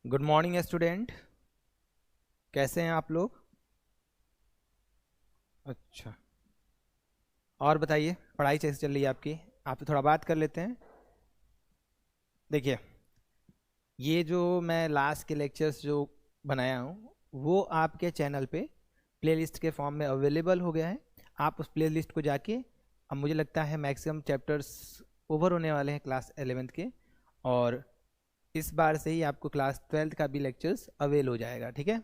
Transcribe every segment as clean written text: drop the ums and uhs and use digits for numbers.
Good morning student. कैसे हैं आप लोग? अच्छा, और बताइए पढ़ाई कैसे चल रही है आपकी? आपसे थोड़ा बात कर लेते हैं। देखिए, ये जो मैं लास्ट के लेक्चर्स जो बनाया हूँ वो आपके चैनल पे प्लेलिस्ट के फॉर्म में अवेलेबल हो गया है। आप उस प्लेलिस्ट को जाके, अब मुझे लगता है मैक्सिमम चैप्टर्स ओवर होने वाले हैं क्लास 11th के, और इस बार से ही आपको क्लास 12th का भी लेक्चर्स अवेल हो जाएगा। ठीक है,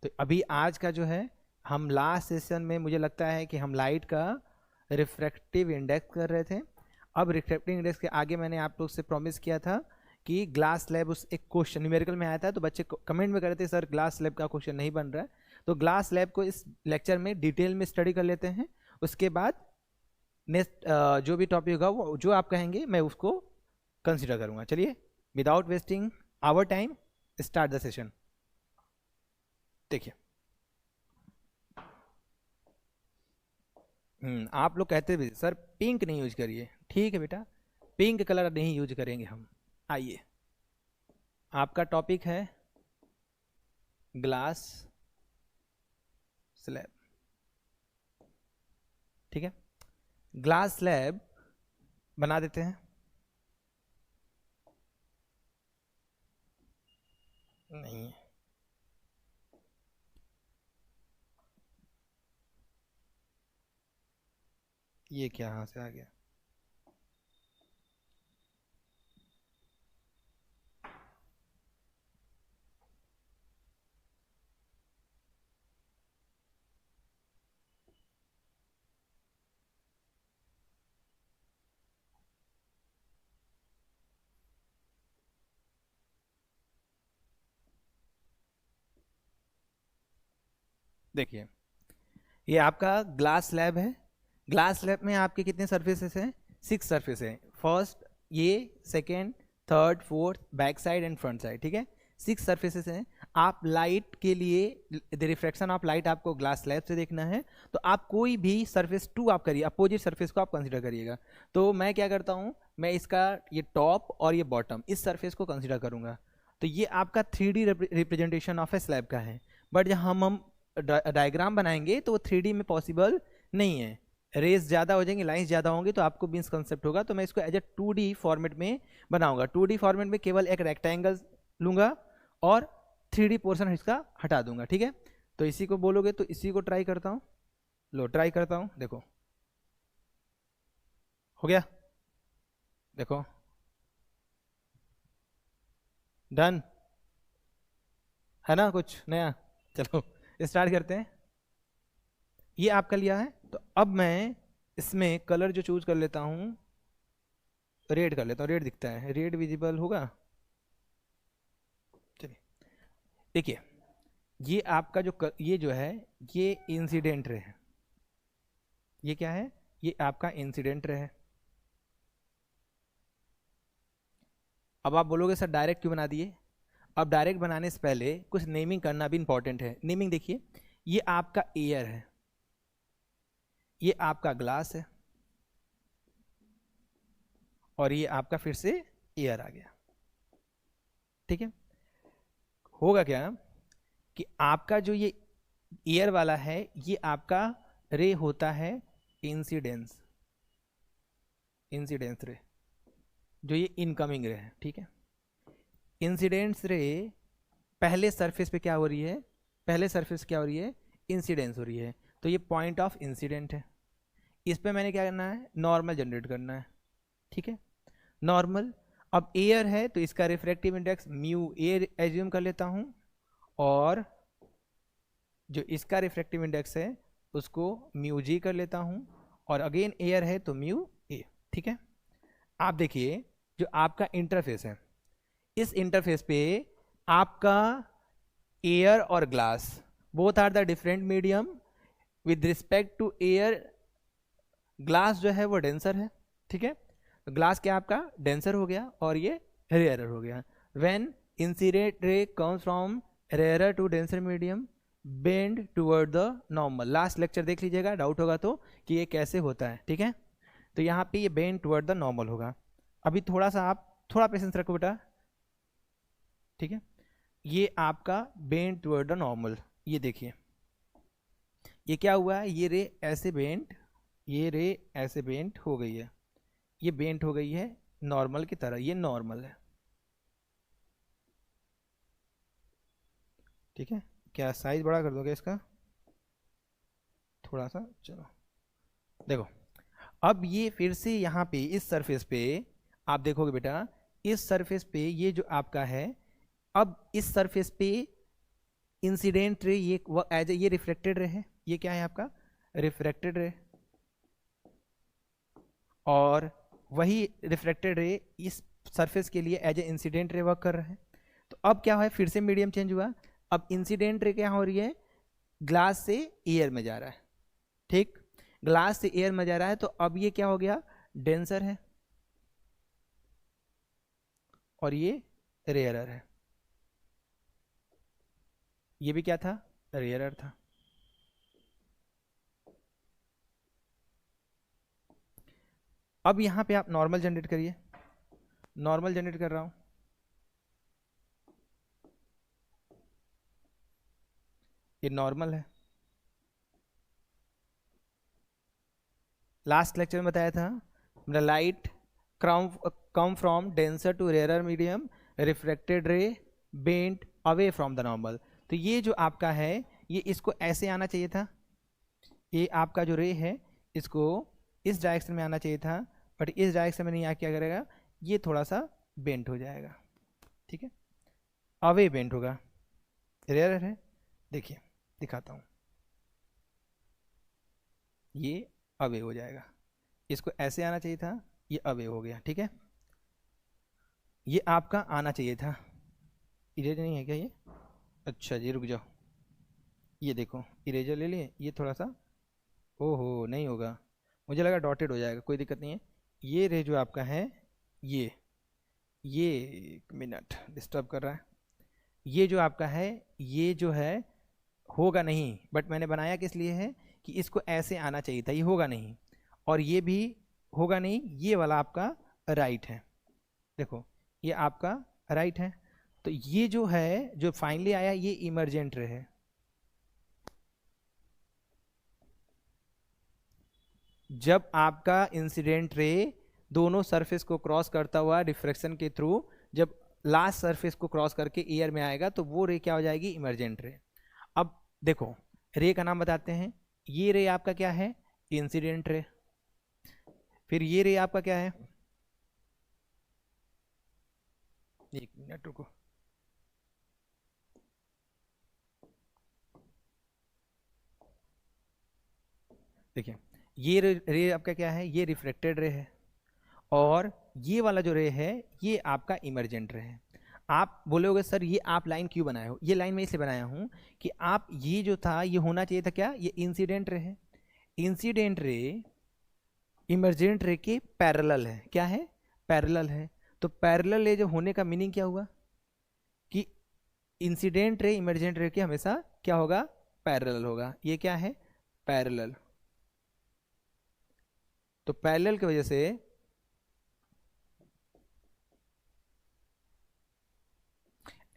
तो अभी आज का जो है, हम लास्ट सेशन में मुझे लगता है कि हम लाइट का रिफ्रैक्टिव इंडेक्स कर रहे थे। अब रिफ्रैक्टिव इंडेक्स के आगे मैंने आप लोग से प्रॉमिस किया था कि ग्लास स्लैब, उस एक क्वेश्चन न्यूमेरिकल में आया था तो बच्चे कमेंट में कर रहे थे सर ग्लास स्लैब का क्वेश्चन नहीं बन रहा है। तो ग्लास स्लैब को इस लेक्चर में डिटेल में स्टडी कर लेते हैं। उसके बाद नेक्स्ट जो भी टॉपिक होगा वो जो आप कहेंगे मैं उसको कंसिडर करूंगा। चलिए, without wasting our time, start the session. देखिए, आप लोग कहते भी सर पिंक नहीं यूज करिए। ठीक है बेटा, पिंक कलर नहीं यूज करेंगे हम। आइए, आपका टॉपिक है ग्लास स्लैब। ठीक है, ग्लास स्लैब बना देते हैं। नहीं है, ये क्या यहाँ से आ गया? देखिए, ये आपका ग्लास स्लैब है। ग्लास स्लैब में आपके कितने सरफेसेस हैं? 6 सरफेस हैं। फर्स्ट, ये, second, third, fourth, back side and front side. ठीक है, 6 सरफेसेस हैं। आप लाइट के लिए, द रिफ्रैक्शन ऑफ लाइट आपको ग्लास स्लैब से देखना है, तो आप कोई भी सरफेस 2 आप करिए, अपोजिट सरफेस को आप कंसीडर करिएगा। तो मैं क्या करता हूँ, मैं इसका ये टॉप और ये बॉटम, इस सरफेस को कंसीडर करूँगा। तो ये आपका 3D representation of A slab का है। बट जब हम डायग्राम बनाएंगे तो वो 3D में पॉसिबल नहीं है। रेस ज़्यादा हो जाएंगे, लाइंस ज़्यादा होंगे तो आपको मिसकंसेप्ट होगा। तो मैं इसको एज ए 2D फॉर्मेट में बनाऊंगा। 2D फॉर्मेट में केवल एक रेक्टेंगल लूंगा और 3D पोर्शन इसका हटा दूंगा। ठीक है, तो इसी को बोलोगे तो इसी को ट्राई करता हूँ। लो, ट्राई करता हूँ, देखो हो गया। देखो, डन है ना कुछ नया? चलो स्टार्ट करते हैं। ये आपका लिया है, तो अब मैं इसमें कलर जो चूज कर लेता हूँ, रेड कर लेता हूँ। रेड दिखता है, रेड विजिबल होगा। चलिए, देखिए, ये आपका ये जो है, ये इंसिडेंट रे है। ये क्या है? ये आपका इंसिडेंट रे है। अब आप बोलोगे सर डायरेक्ट क्यों बना दिए? अब डायरेक्ट बनाने से पहले कुछ नेमिंग करना भी इंपॉर्टेंट है। नेमिंग देखिए, ये आपका एयर है, ये आपका ग्लास है, और ये आपका फिर से एयर आ गया। ठीक है, होगा क्या कि आपका जो ये एयर वाला है, ये आपका रे होता है इंसिडेंस, इंसिडेंस रे, जो ये इनकमिंग रे है। ठीक है, इंसिडेंस रे पहले सरफेस पे क्या हो रही है? पहले सरफेस क्या हो रही है? इंसिडेंस हो रही है। तो ये पॉइंट ऑफ इंसिडेंट है। इस पे मैंने क्या करना है? नॉर्मल जनरेट करना है। ठीक है, नॉर्मल। अब एयर है तो इसका refractive index mu air assume कर लेता हूं, और जो इसका रिफ्रैक्टिव इंडेक्स है उसको म्यू जी कर लेता हूं, और अगेन एयर है तो म्यू ए। ठीक है, आप देखिए, जो आपका इंटरफेस है, इस इंटरफेस पे आपका एयर और glass both are the different medium. With respect to air, glass जो है वो डेंसर है। ठीक है, तो ग्लास क्या आपका डेंसर हो गया और ये रेयरर हो गया। When incident ray comes from rarer to denser medium, bend toward the normal. Last lecture देख लीजिएगा, डाउट होगा तो कि ये कैसे होता है। ठीक है, तो यहाँ पे ये बेंड टुवर्ड द नॉर्मल होगा। अभी थोड़ा सा आप थोड़ा पेशेंस रखो बेटा। ठीक है। ये आपका बेंड टुवर्ड द नॉर्मल, ये देखिए ये क्या हुआ है, ये रे ऐसे बेंड, ये रे ऐसे बेंड हो गई है, ये बेंड हो गई है नॉर्मल की तरह, ये नॉर्मल है, ठीक है। क्या साइज बड़ा कर दोगे इसका थोड़ा सा, चलो देखो। अब ये फिर से यहाँ पे इस सरफेस पे आप देखोगे बेटा, इस सरफेस पे ये जो आपका है, अब इस सरफेस पे इंसिडेंट रे ये एज ये रिफ्लेक्टेड रे है, ये क्या है आपका रिफ्रैक्टेड रे, और वही रिफ्लेक्टेड रे इस सरफेस के लिए as a incident ray work कर रहा है। तो अब क्या है, फिर से मीडियम चेंज हुआ, अब इंसिडेंट रे क्या हो रही है, ग्लास से एयर में जा रहा है, ठीक, ग्लास से एयर में जा रहा है, तो अब ये क्या हो गया, डेंसर है और ये रेयरर है, ये भी क्या था, रेयरर था। अब यहां पे आप नॉर्मल जनरेट करिए, नॉर्मल जनरेट कर रहा हूं, ये नॉर्मल है। लास्ट लेक्चर में बताया था, light come from denser to rarer medium, reflected ray bent away from the normal. तो ये जो आपका है, ये इसको ऐसे आना चाहिए था, ये आपका जो रे है इसको इस डायरेक्शन में आना चाहिए था, बट इस डायरेक्शन में नहीं आ, क्या करेगा, ये थोड़ा सा बेंट हो जाएगा, ठीक है, अवे बेंट होगा, रेयरर है, देखिए दिखाता हूँ, ये अवे हो जाएगा, इसको ऐसे आना चाहिए था, ये अवे हो गया, ठीक है। ये आपका आना चाहिए था, इरेजर नहीं है क्या ये, अच्छा जी रुक जाओ, ये देखो इरेजर ले लिए, ये थोड़ा सा, ओहो नहीं होगा, मुझे लगा डॉटेड हो जाएगा, कोई दिक्कत नहीं है। ये रे जो आपका है, ये एक मिनट डिस्टर्ब कर रहा है, ये जो आपका है, ये जो है होगा नहीं, बट मैंने बनाया किस लिए है कि इसको ऐसे आना चाहिए था, ये होगा नहीं, और ये भी होगा नहीं, ये वाला आपका राइट है, देखो ये आपका राइट है। तो ये जो है जो फाइनली आया, ये इमरजेंट रे है, जब आपका इंसिडेंट रे दोनों सरफेस को क्रॉस करता हुआ डिफ्रेक्शन के थ्रू जब लास्ट सरफेस को क्रॉस करके एयर में आएगा, तो वो रे क्या हो जाएगी, इमरजेंट रे। अब देखो रे का नाम बताते हैं, ये रे आपका क्या है, इंसिडेंट रे, फिर ये रे आपका क्या है, एक मिनट रुको, देखिए ये रे आपका क्या है, ये रिफ्लेक्टेड रे है, और ये वाला जो रे है ये आपका इमरजेंट रे है। आप बोलोगे सर ये आप लाइन क्यों बनाए हो, ये लाइन मैं इसलिए बनाया हूँ कि आप ये जो था ये होना चाहिए था क्या, ये इंसिडेंट रे है, इंसिडेंट रे इमरजेंट रे के पैरेलल है, क्या है, पैरेलल है। तो पैरेलल रे जो होने का मीनिंग क्या हुआ कि इंसिडेंट रे इमरजेंट रे के हमेशा क्या होगा, पैरेलल होगा, ये क्या है, पैरेलल। तो पैरेलल की वजह से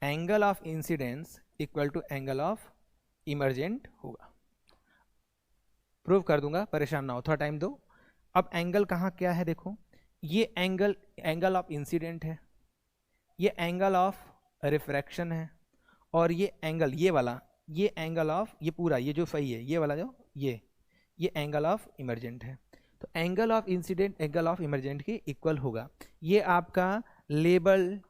angle of incidence equal to angle of emergent होगा। प्रूव कर दूंगा, परेशान ना हो, थोड़ा टाइम दो। अब एंगल कहाँ क्या है, देखो ये एंगल ऑफ इंसिडेंट है, ये एंगल ऑफ रिफ्रैक्शन है, और ये एंगल ये वाला, ये एंगल ऑफ ये पूरा ये जो सही है ये वाला जो ये एंगल ऑफ इमरजेंट है। तो angle of incident angle of emergent के इक्वल होगा। ये आपका लेबल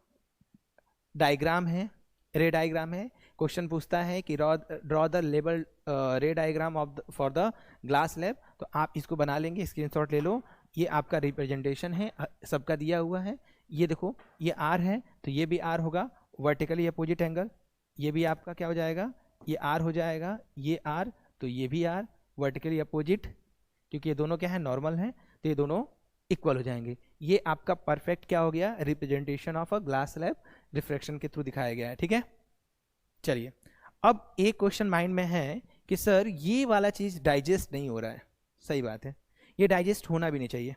डायग्राम है, रे डायग्राम है। क्वेश्चन पूछता है कि ड्रॉ द लेबल रे diagram of for the glass lab, तो आप इसको बना लेंगे, स्क्रीनशॉट ले लो। ये आपका रिप्रेजेंटेशन है, सबका दिया हुआ है। ये देखो ये आर है तो ये भी आर होगा, वर्टिकली अपोजिट एंगल, ये भी आपका क्या हो जाएगा, ये आर हो जाएगा, ये आर तो ये भी आर, वर्टिकली अपोजिट, क्योंकि ये दोनों क्या है, नॉर्मल हैं, तो ये दोनों इक्वल हो जाएंगे। ये आपका परफेक्ट क्या हो गया, representation of a glass slab refraction के थ्रू दिखाया गया है, ठीक है। चलिए अब एक क्वेश्चन माइंड में है कि सर ये वाला चीज डाइजेस्ट नहीं हो रहा है, सही बात है, ये डाइजेस्ट होना भी नहीं चाहिए,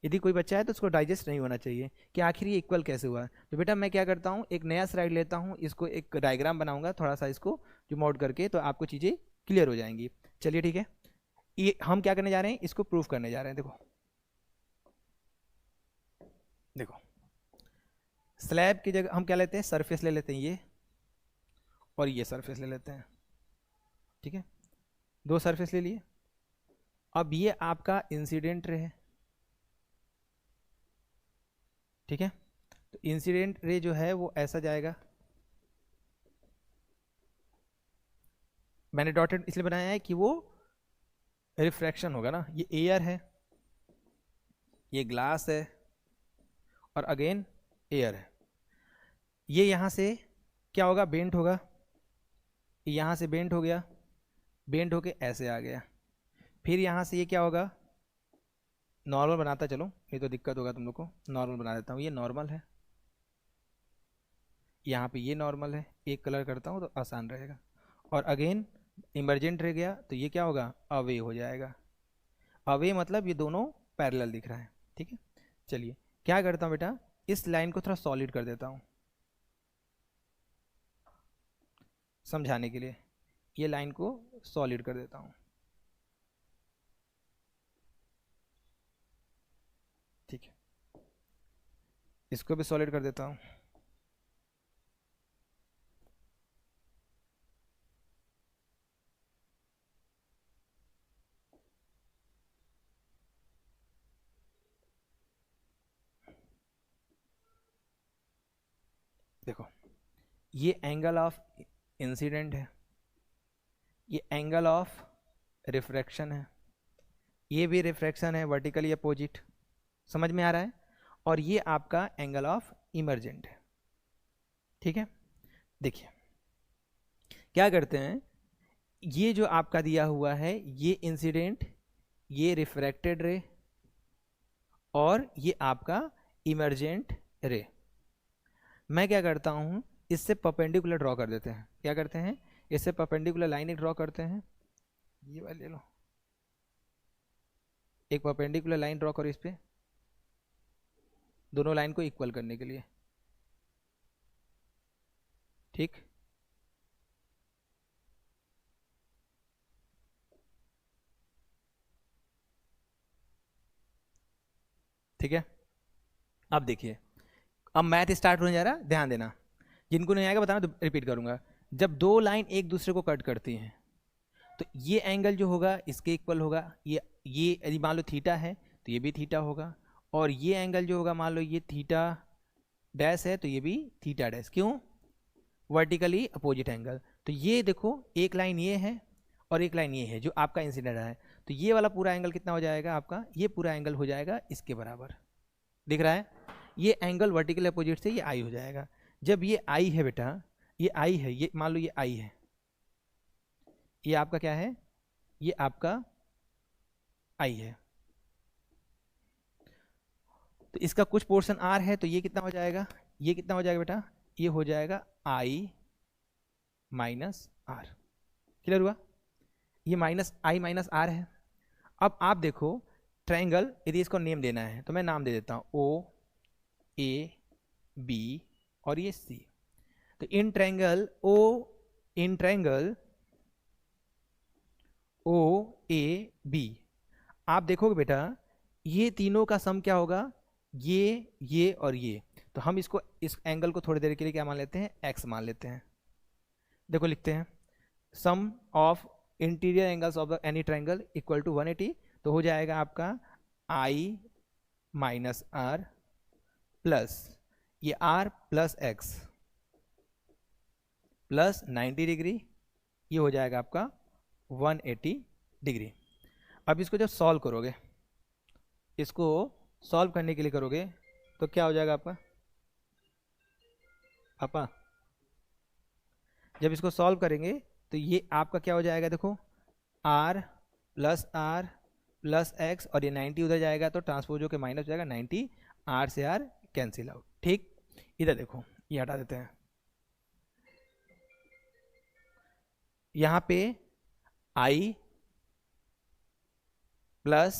यदि कोई बच्चा है तो उसको डाइजेस्ट नहीं होना चाहिए कि आखिर ये इक्वल कैसे हुआ। तो बेटा मैं क्या करता हूँ, एक नया स्लाइड लेता हूँ, इसको एक डायग्राम बनाऊंगा थोड़ा सा, इसको जूम आउट करके, तो आपको चीज़ें क्लियर हो जाएंगी। चलिए ठीक है, ये हम क्या करने जा रहे हैं, इसको प्रूफ करने जा रहे हैं। देखो देखो, स्लैब की जगह हम क्या लेते हैं, सरफेस ले लेते हैं ये, और ये सरफेस ले लेते हैं। ठीक है, दो सरफेस ले लिए। अब ये आपका इंसिडेंट रे है। ठीक है, तो इंसिडेंट रे जो है वो ऐसा जाएगा, मैंने डॉटेड इसलिए बनाया है कि वो रिफ्रैक्शन होगा ना। ये एयर है, ये ग्लास है, और अगेन एयर है। ये यहाँ से क्या होगा, बेंट होगा, यहाँ से बेंट हो गया, बेंट होके ऐसे आ गया। फिर यहाँ से ये क्या होगा, नॉर्मल बनाता चलो, नहीं तो दिक्कत होगा तुम लोग को। नॉर्मल बना देता हूँ, ये नॉर्मल है, यहाँ पे ये नॉर्मल है, एक कलर करता हूँ तो आसान रहेगा। और अगेन इमरजेंट रह गया तो ये क्या होगा, अवे हो जाएगा। अवे मतलब ये दोनों पैरेलल दिख रहा है। ठीक है, चलिए क्या करता हूँ बेटा, इस लाइन को थोड़ा सॉलिड कर देता हूँ समझाने के लिए, ये लाइन को सॉलिड कर देता हूँ। ठीक है, इसको भी सॉलिड कर देता हूँ। देखो, ये एंगल ऑफ इंसिडेंट है, ये एंगल ऑफ रिफ्रैक्शन है, ये भी रिफ्रैक्शन है, वर्टिकली अपोजिट, समझ में आ रहा है। और ये आपका एंगल ऑफ इमरजेंट है। ठीक है, देखिए क्या करते हैं, ये जो आपका दिया हुआ है, ये इंसिडेंट, ये रिफ्रैक्टेड रे, और ये आपका इमरजेंट रे। मैं क्या करता हूँ, इससे परपेंडिकुलर ड्रॉ कर देते हैं। क्या करते हैं, इससे परपेंडिकुलर लाइन एक ड्रॉ करते हैं, ये वाली ले लो, एक परपेंडिकुलर लाइन ड्रॉ करो इस पे, दोनों लाइन को इक्वल करने के लिए। ठीक, ठीक है, अब देखिए, अब मैथ स्टार्ट होने जा रहा है, ध्यान देना, जिनको नहीं आएगा बताना तो रिपीट करूंगा। जब दो लाइन एक दूसरे को कट करती हैं तो ये एंगल जो होगा इसके इक्वल होगा। ये यदि मान लो थीटा है तो ये भी थीटा होगा, और ये एंगल जो होगा मान लो ये थीटा डैश है तो ये भी थीटा डैश। क्यों, वर्टिकली अपोजिट एंगल। तो ये देखो, एक लाइन ये है और एक लाइन ये है जो आपका इंसिडेंट है, तो ये वाला पूरा एंगल कितना हो जाएगा आपका, ये पूरा एंगल हो जाएगा इसके बराबर, दिख रहा है। ये एंगल वर्टिकल अपोजिट से ये आई हो जाएगा। जब ये आई है बेटा, ये आई है, ये मान लो ये आई है, ये आपका क्या है, ये आपका आई है, तो इसका कुछ पोर्शन आर है, तो ये कितना हो जाएगा, ये कितना हो जाएगा बेटा, ये हो जाएगा आई माइनस आर। क्लियर हुआ, ये माइनस आई माइनस आर है। अब आप देखो, ट्रायंगल यदि इसको नेम देना है तो मैं नाम दे देता हूँ ओ ए बी और ये सी। तो in triangle O A B, आप देखोगे बेटा ये तीनों का सम क्या होगा, ये और ये। तो हम इसको, इस एंगल को थोड़ी देर के लिए क्या मान लेते हैं, एक्स मान लेते हैं। देखो लिखते हैं, sum of interior angles of any triangle equal to 180। तो हो जाएगा आपका आई माइनस आर प्लस ये R plus X plus 90 degree, ये हो जाएगा आपका 180 डिग्री। अब इसको जब सॉल्व करोगे, इसको सॉल्व करने के लिए करोगे तो क्या हो जाएगा आपका पापा, जब इसको सॉल्व करेंगे तो ये आपका क्या हो जाएगा, देखो आर प्लस एक्स, और ये 90 उधर जाएगा तो ट्रांसपोज होकर माइनस हो जाएगा 90, आर से आर कैंसिल आउट। ठीक, इधर देखो, ये हटा देते हैं, यहाँ पे I plus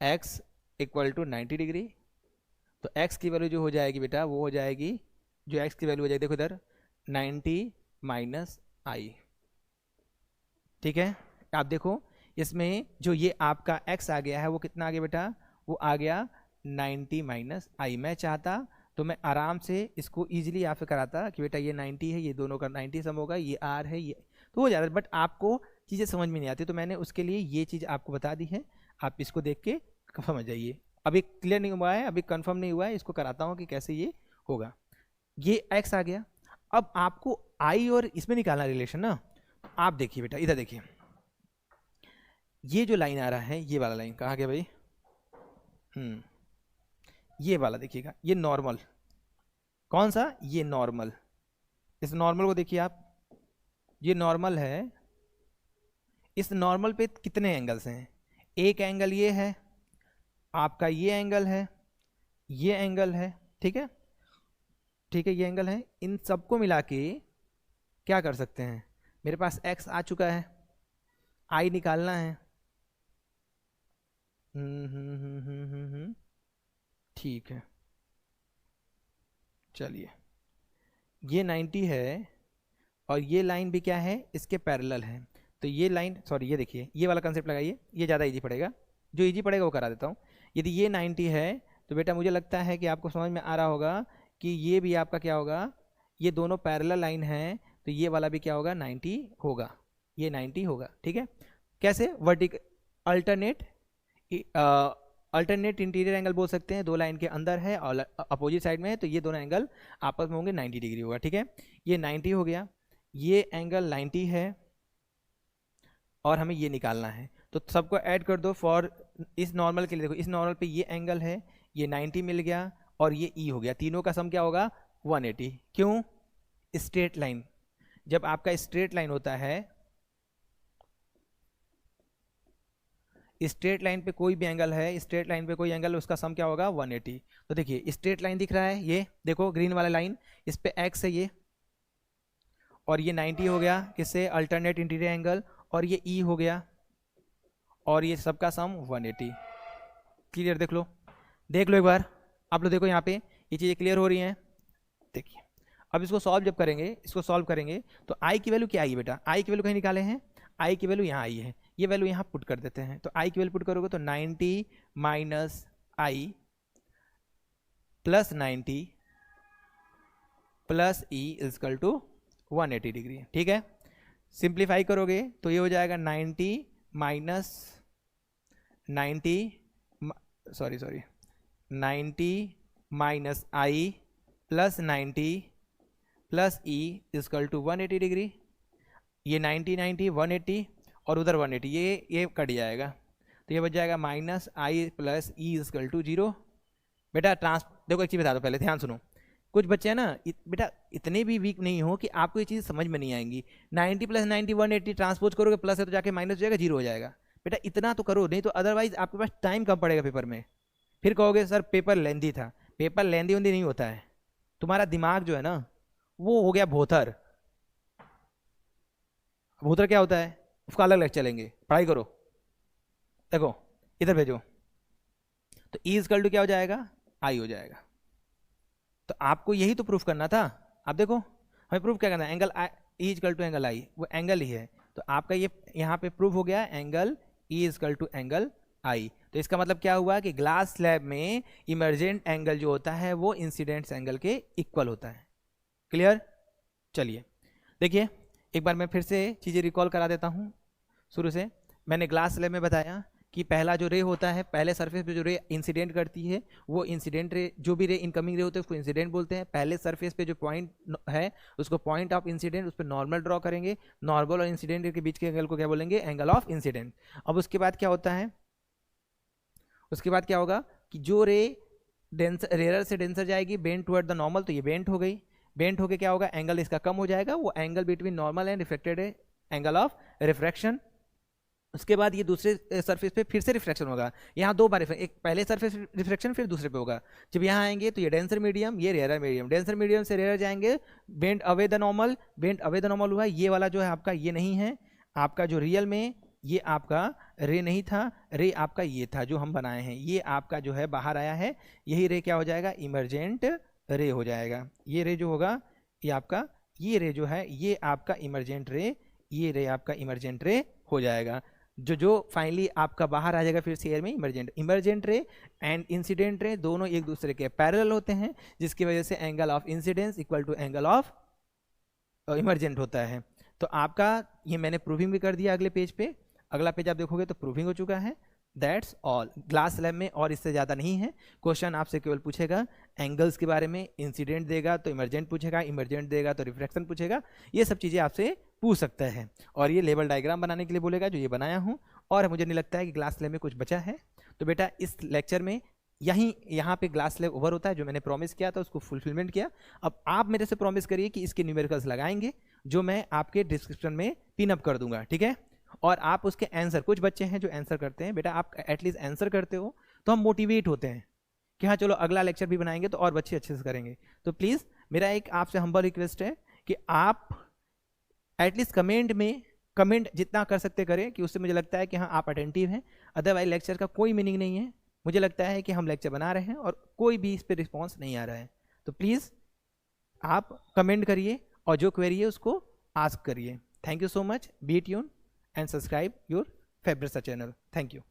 X equal to 90 degree. तो x की वैल्यू जो हो जाएगी बेटा वो हो जाएगी, जो x की वैल्यू हो जाएगी देखो इधर 90 माइनस आई। ठीक है, आप देखो इसमें जो ये आपका x आ गया है वो कितना आ गया बेटा, वो आ गया 90 माइनस आई। मैं चाहता तो मैं आराम से इसको इजीली यहाँ पे कराता कि बेटा ये 90 है, ये दोनों का 90 सम होगा, ये r है, ये तो हो जाता, बट आपको चीज़ें समझ में नहीं आती तो मैंने उसके लिए ये चीज़ आपको बता दी है, आप इसको देख के समझ जाइए। अभी क्लियर नहीं हुआ है, अभी कंफर्म नहीं हुआ है, इसको कराता हूँ कि कैसे ये होगा। ये x आ गया, अब आपको i और इसमें निकालना रिलेशन ना। आप देखिए बेटा इधर देखिए, ये जो लाइन आ रहा है ये वाला लाइन कहाँ गया भाई, ये वाला देखिएगा, ये नॉर्मल, कौन सा, ये नॉर्मल। इस नॉर्मल को देखिए आप, ये नॉर्मल है, इस नॉर्मल पे कितने एंगल्स हैं, एक एंगल ये है आपका, ये एंगल है, ये एंगल है, ठीक है, ठीक है, ये एंगल है। इन सबको मिला के क्या कर सकते हैं, मेरे पास x आ चुका है, i निकालना है। ठीक है, चलिए ये 90 है और ये लाइन भी क्या है, इसके पैरेलल है। तो ये लाइन, सॉरी ये देखिए ये वाला कंसेप्ट लगाइए, ये ज़्यादा इजी पड़ेगा, जो इजी पड़ेगा वो करा देता हूँ। यदि ये 90 है तो बेटा मुझे लगता है कि आपको समझ में आ रहा होगा कि ये भी आपका क्या होगा, ये दोनों पैरेलल लाइन है तो ये वाला भी क्या होगा 90 होगा, ये 90 होगा। ठीक है, कैसे, vertical alternate alternate interior angle बोल सकते हैं, दो लाइन के अंदर है और अपोजिट साइड में है तो ये दोनों एंगल आपस में होंगे 90 डिग्री होगा। ठीक है, ये 90 हो गया, ये एंगल 90 है और हमें ये निकालना है तो सबको ऐड कर दो फॉर इस नॉर्मल के लिए। देखो इस नॉर्मल पे ये एंगल है, ये 90 मिल गया और ये ई हो गया, तीनों का सम क्या होगा 180। क्यों, स्ट्रेट लाइन, जब आपका स्ट्रेट लाइन होता है, स्ट्रेट लाइन पे कोई भी एंगल है, स्ट्रेट लाइन पे कोई एंगल, उसका सम क्या होगा 180। तो देखिए स्ट्रेट लाइन दिख रहा है, ये देखो ग्रीन वाला लाइन, इस पे x है ये, और ये 90 हो गया किससे, अल्टरनेट इंटीरियर एंगल, और ये e हो गया और ये सबका सम 180। क्लियर, देख लो, देख लो एक बार आप लोग, देखो यहाँ पे ये चीज़ें क्लियर हो रही हैं। देखिए अब इसको सॉल्व जब करेंगे, इसको सॉल्व करेंगे तो i की वैल्यू क्या आई बेटा, i की वैल्यू कहीं निकाले हैं, i की वैल्यू यहाँ आई है, ये वैल्यू यहाँ पुट कर देते हैं। तो i की वैल्यू पुट करोगे तो 90 minus I plus 90 plus E equal to 180 degree. ठीक है, सिंप्लीफाई करोगे तो ये हो जाएगा 90 minus 90 minus I plus 90 plus E equal to 180 degree. ये 90 180 और उधर 180, ये कट जाएगा तो ये बच जाएगा minus I plus E equal to 0। बेटा देखो एक चीज़ बता दो, पहले ध्यान सुनो, कुछ बच्चे हैं ना बेटा इतने भी वीक नहीं हो कि आपको ये चीज़ समझ में नहीं आएंगी। 90 प्लस 90 180 ट्रांसपोज करोगे, प्लस है तो जाके माइनस हो जाएगा, 0 हो जाएगा। बेटा इतना तो करो, नहीं तो अदरवाइज आपके पास टाइम कम पड़ेगा पेपर में, फिर कहोगे सर पेपर लेंदी था। पेपर लेंदी वेंदी नहीं होता है, तुम्हारा दिमाग जो है ना वो हो गया भोथर। भोथर क्या होता है, उसका अलग लेक्चर लेंगे, पढ़ाई करो। देखो इधर भेजो, तो ई इजकल टू क्या हो जाएगा, आई हो जाएगा। तो आपको यही तो प्रूफ करना था। आप देखो हमें प्रूफ क्या करना है, angle E equal to angle I, वो एंगल ही है। तो आपका ये यहाँ पे प्रूफ हो गया angle E equal to angle I. तो इसका मतलब क्या हुआ कि ग्लास स्लैब में इमर्जेंट एंगल जो होता है वो इंसिडेंट एंगल के इक्वल होता है। क्लियर, चलिए देखिए एक बार मैं फिर से चीज़ें रिकॉल करा देता हूँ शुरू से। मैंने ग्लास स्लैब में बताया कि पहला जो रे होता है, पहले सरफेस पे जो रे इंसिडेंट करती है वो इंसिडेंट रे, जो भी रे इनकमिंग रे होते हैं उसको इंसिडेंट बोलते हैं। पहले सरफेस पे जो पॉइंट है उसको पॉइंट ऑफ इंसिडेंट, उस पर नॉर्मल ड्रॉ करेंगे, नॉर्मल और इंसिडेंट के बीच के एंगल को क्या बोलेंगे, एंगल ऑफ इंसिडेंट। अब उसके बाद क्या होता है, उसके बाद क्या होगा कि जो रे रेयर से डेंसर जाएगी बेंट टुवर्ड द नॉर्मल, तो ये बेंट हो गई, बेंट होके क्या होगा, एंगल इसका कम हो जाएगा, वो angle between normal and reflected है, एंगल ऑफ रिफ्रैक्शन। उसके बाद ये दूसरे सरफेस पे फिर से रिफ्रैक्शन होगा, यहाँ दो बार, एक पहले सरफेस रिफ्रैक्शन फिर दूसरे पे होगा। जब यहाँ आएंगे तो ये डेंसर मीडियम, ये रेयर मीडियम, डेंसर मीडियम से रेयर जाएंगे, bent away the normal, bent away the normal हुआ। ये वाला जो है आपका ये नहीं है, आपका जो रियल में ये आपका रे नहीं था, रे आपका ये था जो हम बनाए हैं, ये आपका जो है बाहर आया है, यही रे क्या हो जाएगा, इमरजेंट रे हो जाएगा। ये रे जो होगा ये आपका, ये रे जो है ये आपका इमरजेंट रे, ये रे आपका इमरजेंट रे हो जाएगा। जो फाइनली आपका बाहर आ जाएगा फिर से एयर में emergent ray and incident ray दोनों एक दूसरे के पैरेलल होते हैं, जिसकी वजह से angle of incidence equal to angle of emergent होता है। तो आपका ये मैंने प्रूविंग भी कर दिया अगले पेज पे, अगला पेज आप देखोगे तो प्रूविंग हो चुका है। That's all. ग्लास लैब में और इससे ज़्यादा नहीं है। क्वेश्चन आपसे केवल पूछेगा एंगल्स के बारे में, इंसिडेंट देगा तो इमरजेंट पूछेगा, इमरजेंट देगा तो रिफ्रैक्शन पूछेगा, ये सब चीज़ें आपसे पूछ सकता है। और ये लेवल डायग्राम बनाने के लिए बोलेगा जो ये बनाया हूँ, और मुझे नहीं लगता है कि ग्लास लैब में कुछ बचा है। तो बेटा इस लेक्चर में यहाँ पे ग्लास लैब ओवर होता है, जो मैंने प्रॉमिस किया था उसको फुलफिलमेंट किया। अब आप मेरे से प्रॉमिस करिए कि इसके न्यूमेरिकल्स लगाएंगे, जो मैं आपके डिस्क्रिप्शन में पिन अप कर दूंगा, ठीक है। और आप उसके आंसर, कुछ बच्चे हैं जो आंसर करते हैं, बेटा आप एटलीस्ट आंसर करते हो तो हम मोटिवेट होते हैं कि हाँ चलो अगला लेक्चर भी बनाएंगे तो और बच्चे अच्छे से करेंगे। तो प्लीज़ मेरा एक आपसे हम्बल रिक्वेस्ट है कि आप एटलीस्ट कमेंट में कमेंट जितना कर सकते करें, कि उससे मुझे लगता है कि हाँ आप अटेंटिव हैं। अदरवाइज लेक्चर का कोई मीनिंग नहीं है। मुझे लगता है कि हम लेक्चर बना रहे हैं और कोई भी इस पर रिस्पॉन्स नहीं आ रहा है। तो प्लीज़ आप कमेंट करिए और जो क्वेरी है उसको आस्क करिए। Thank you so much. Be tune and subscribe your favorite channel. Thank you.